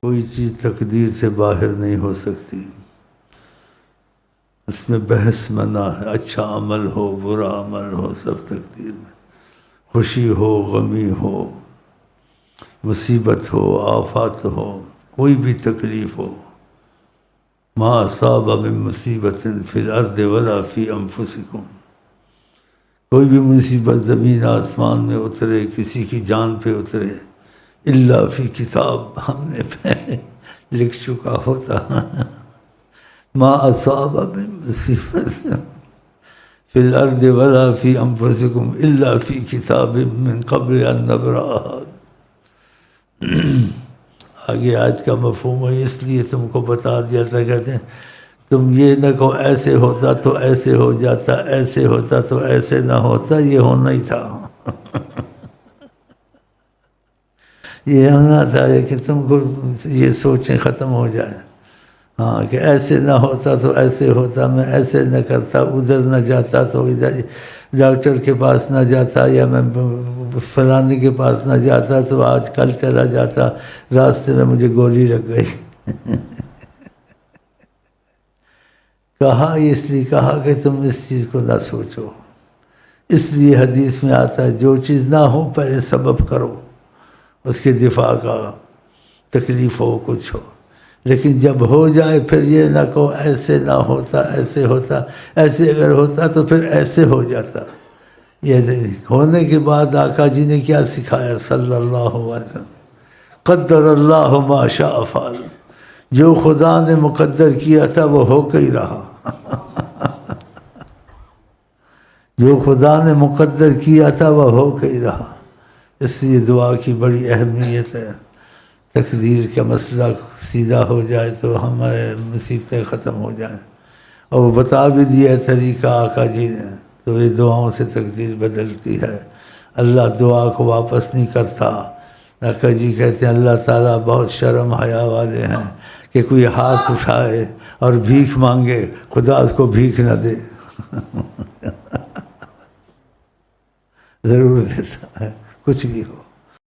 کوئی چیز تقدیر سے باہر نہیں ہو سکتی، اس میں بحث منع ہے۔ اچھا عمل ہو، برا عمل ہو، سب تقدیر میں، خوشی ہو، غمی ہو، مصیبت ہو، آفات ہو، کوئی بھی تکلیف ہو، ما اصاب من مصیبت فی الارض ولا فی انفسکم، کوئی بھی مصیبت زمین آسمان میں اترے، کسی کی جان پہ اترے، الا فی کتاب، ہم نے پہلے لکھ چکا ہوتا، ما اصاب من مصیبت فی الارض ولا فی انفسکم الا فی کتاب من قبل ان نبرأها۔ آگے آج کا مفہوم ہے، اس لیے تم کو بتا دیا تھا، کہتے ہیں تم یہ نہ کہو ایسے ہوتا تو ایسے ہو جاتا، ایسے ہوتا تو ایسے نہ ہوتا، یہ ہونا ہی تھا، یہ ہونا تھا کہ تم کو یہ سوچیں ختم ہو جائیں، ہاں کہ ایسے نہ ہوتا تو ایسے ہوتا، میں ایسے نہ کرتا، ادھر نہ جاتا تو ادھر، ڈاکٹر کے پاس نہ جاتا، یا میں فلانے کے پاس نہ جاتا تو آج کل چلا جاتا، راستے میں مجھے گولی لگ گئی۔ کہا اس لیے کہا کہ تم اس چیز کو نہ سوچو، اس لیے حدیث میں آتا ہے جو چیز نہ ہو پہلے سبب کرو اس کے دفاع کا، تکلیف ہو کچھ ہو، لیکن جب ہو جائے پھر یہ نہ کہو ایسے نہ ہوتا، ایسے ہوتا، ایسے اگر ہوتا تو پھر ایسے ہو جاتا۔ یہ ہونے کے بعد آقا جی نے کیا سکھایا صلی اللہ علیہ وسلم، قدر اللہ ما شاء فعل، جو خدا نے مقدر کیا تھا وہ ہو کے ہی رہا، جو خدا نے مقدر کیا تھا وہ ہو کے ہی رہا۔ اس لیے دعا کی بڑی اہمیت ہے، تقدیر کا مسئلہ سیدھا ہو جائے تو ہمارے مصیبتیں ختم ہو جائیں، اور وہ بتا بھی دیا طریقہ آقا جی نے، تو یہ دعاؤں سے تقدیر بدلتی ہے، اللہ دعا کو واپس نہیں کرتا۔ آقا جی کہتے ہیں اللہ تعالیٰ بہت شرم حیا والے ہیں کہ کوئی ہاتھ اٹھائے اور بھیک مانگے، خدا اس کو بھیک نہ دے، ضرور دیتا ہے کچھ بھی ہو۔